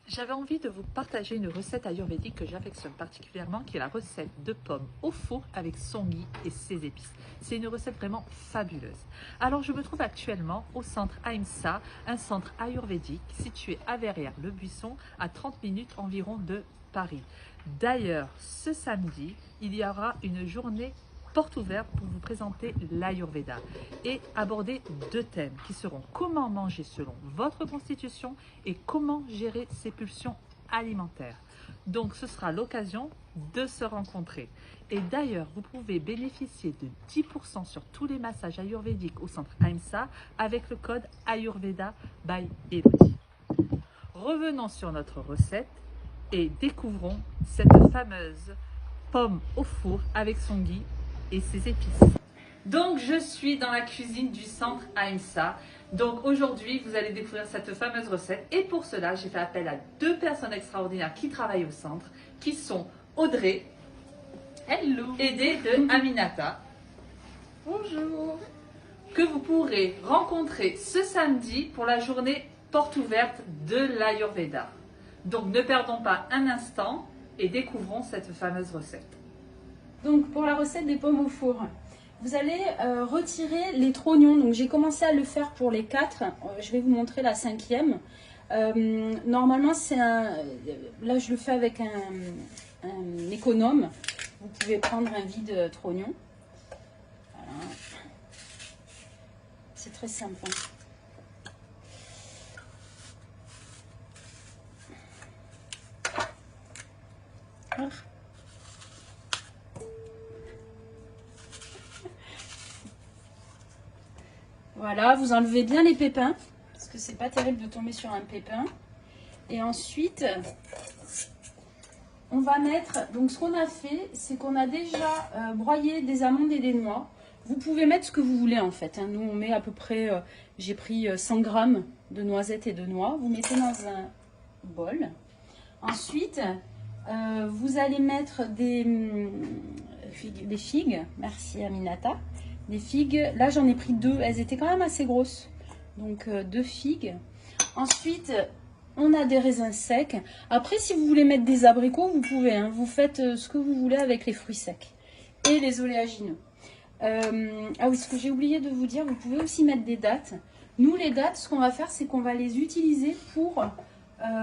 J'avais envie de vous partager une recette ayurvédique que j'affectionne particulièrement, qui est la recette de pommes au four avec son ghee et ses épices. C'est une recette vraiment fabuleuse. Alors, je me trouve actuellement au centre Ahimsa, un centre ayurvédique situé à Verrières-le-Buisson, à 30 minutes environ de Paris. D'ailleurs, ce samedi, il y aura une journée porte ouverte pour vous présenter l'Ayurveda et aborder deux thèmes qui seront comment manger selon votre constitution et comment gérer ses pulsions alimentaires. Donc ce sera l'occasion de se rencontrer. Et d'ailleurs, vous pouvez bénéficier de 10% sur tous les massages ayurvédiques au centre Ahimsa avec le code Ayurveda by Elodie. Revenons sur notre recette et découvrons cette fameuse pomme au four avec son ghee et ses épices. Donc je suis dans la cuisine du centre Ahimsa. Donc aujourd'hui vous allez découvrir cette fameuse recette et pour cela j'ai fait appel à deux personnes extraordinaires qui travaillent au centre, qui sont Audrey, hello, aidée de Aminata, bonjour, que vous pourrez rencontrer ce samedi pour la journée porte ouverte de l'Ayurveda. Donc ne perdons pas un instant et découvrons cette fameuse recette. Donc pour la recette des pommes au four, vous allez retirer les trognons. Donc j'ai commencé à le faire pour les 4. Je vais vous montrer la 5e. Normalement c'est un... Là je le fais avec un économe. Vous pouvez prendre un vide trognon. Voilà. C'est très simple. Hein. Voilà, vous enlevez bien les pépins, parce que c'est pas terrible de tomber sur un pépin. Et ensuite, on va mettre, donc ce qu'on a fait, c'est qu'on a déjà broyé des amandes et des noix. Vous pouvez mettre ce que vous voulez en fait. Hein. Nous, on met à peu près, j'ai pris 100 g de noisettes et de noix. Vous mettez dans un bol. Ensuite, vous allez mettre des figues. Merci Aminata. Des figues, là j'en ai pris 2, elles étaient quand même assez grosses, donc 2 figues. Ensuite, on a des raisins secs. Après, si vous voulez mettre des abricots, vous pouvez, hein. Vous faites ce que vous voulez avec les fruits secs et les oléagineux. Ah oui, ce que j'ai oublié de vous dire, vous pouvez aussi mettre des dattes. Nous, les dattes, ce qu'on va faire, c'est qu'on va les utiliser pour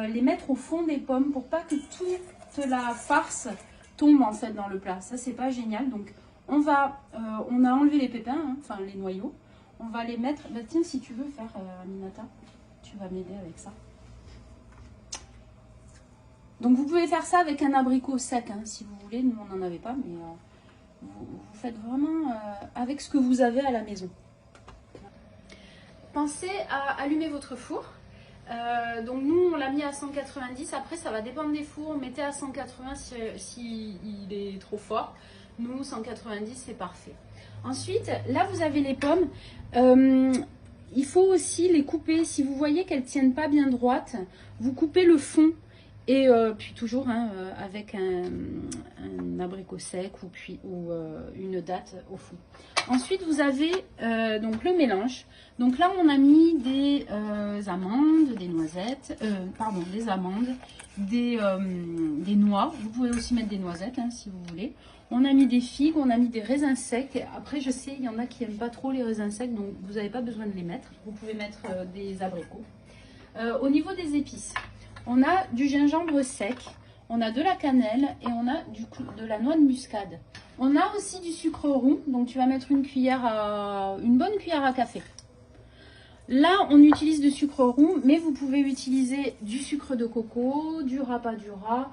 les mettre au fond des pommes, pour pas que toute la farce tombe en fait dans le plat. Ça, c'est pas génial, donc... on a enlevé les pépins, hein, enfin les noyaux. On va les mettre. Bah, tiens, si tu veux faire, Aminata, tu vas m'aider avec ça. Donc vous pouvez faire ça avec un abricot sec, hein, si vous voulez. Nous, on n'en avait pas, mais vous faites vraiment avec ce que vous avez à la maison. Pensez à allumer votre four. Donc nous, on l'a mis à 190. Après, ça va dépendre des fours. Mettez à 180 si il est trop fort. Nous, 190, c'est parfait. Ensuite, là, vous avez les pommes. Il faut aussi les couper. Si vous voyez qu'elles ne tiennent pas bien droites, vous coupez le fond. Et puis toujours hein, avec un abricot sec ou une datte au fond. Ensuite, vous avez donc le mélange. Donc là, on a mis des amandes, des noisettes, des amandes, des noix. Vous pouvez aussi mettre des noisettes hein, si vous voulez. On a mis des figues, on a mis des raisins secs. Après, je sais, il y en a qui n'aiment pas trop les raisins secs, donc vous n'avez pas besoin de les mettre. Vous pouvez mettre des abricots. Au niveau des épices, on a du gingembre sec, on a de la cannelle et on a de la noix de muscade. On a aussi du sucre roux, donc tu vas mettre une bonne cuillère à café. Là, on utilise du sucre roux, mais vous pouvez utiliser du sucre de coco, du rapadura,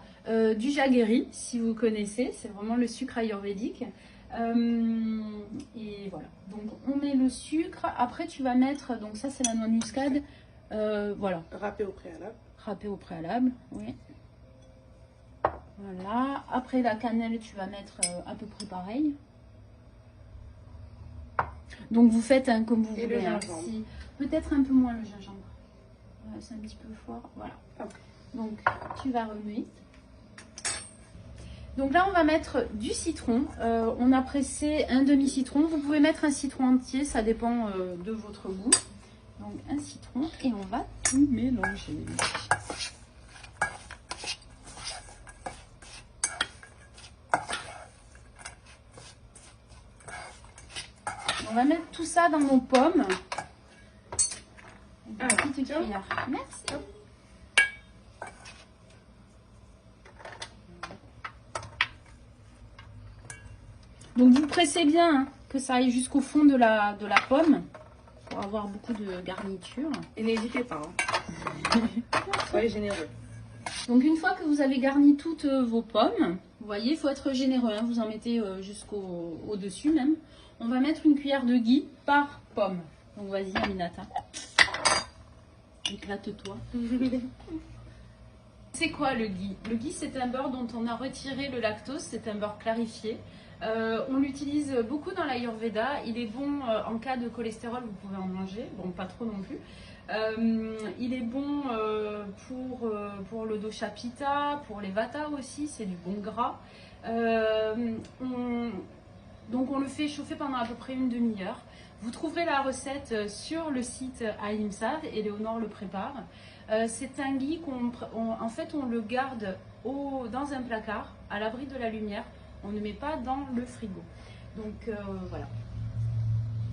du jaggery, si vous connaissez. C'est vraiment le sucre ayurvédique. Et voilà. Donc, on met le sucre. Après, tu vas mettre... Donc, ça, c'est la noix de muscade. Voilà. Râpé au préalable. Râpé au préalable, oui. Voilà. Après, la cannelle, tu vas mettre à peu près pareil. Donc, vous faites comme vous voulez. Hein, peut-être un peu moins le gingembre. C'est un petit peu fort. Voilà. Donc, tu vas remuer. Donc là, on va mettre du citron. On a pressé un demi-citron. Vous pouvez mettre un citron entier, ça dépend de votre goût. Donc un citron et on va tout mélanger. On va mettre tout ça dans nos pommes. Une petite cuillère. Merci. Donc vous pressez bien hein, que ça aille jusqu'au fond de la pomme pour avoir beaucoup de garniture. Et n'hésitez pas. Hein. Soyez généreux. Donc une fois que vous avez garni toutes vos pommes, vous voyez, il faut être généreux. Hein, vous en mettez jusqu'au dessus même. On va mettre une cuillère de ghee par pomme. Donc vas-y Aminata. Éclate-toi. C'est quoi le ghee? Le ghee, c'est un beurre dont on a retiré le lactose, c'est un beurre clarifié. On l'utilise beaucoup dans l'Ayurveda. Il est bon en cas de cholestérol, vous pouvez en manger. Bon, pas trop non plus. Il est bon pour le dosha pitta, pour les vata aussi, c'est du bon gras. Donc on le fait chauffer pendant à peu près une demi-heure. Vous trouverez la recette sur le site Ahimsa, Éléonore le prépare. C'est un ghee en fait on le garde dans un placard, à l'abri de la lumière. On ne met pas dans le frigo. Donc voilà.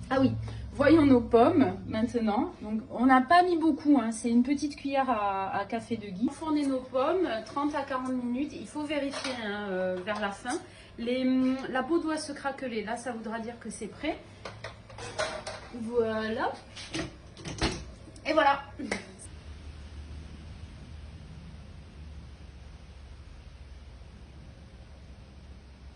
Ah oui, voyons nos pommes maintenant. Donc on n'a pas mis beaucoup, hein. C'est une petite cuillère à café de ghee. Enfourner nos pommes 30 à 40 minutes. Il faut vérifier hein, vers la fin. La peau doit se craqueler. Là, ça voudra dire que c'est prêt. Voilà. Et voilà.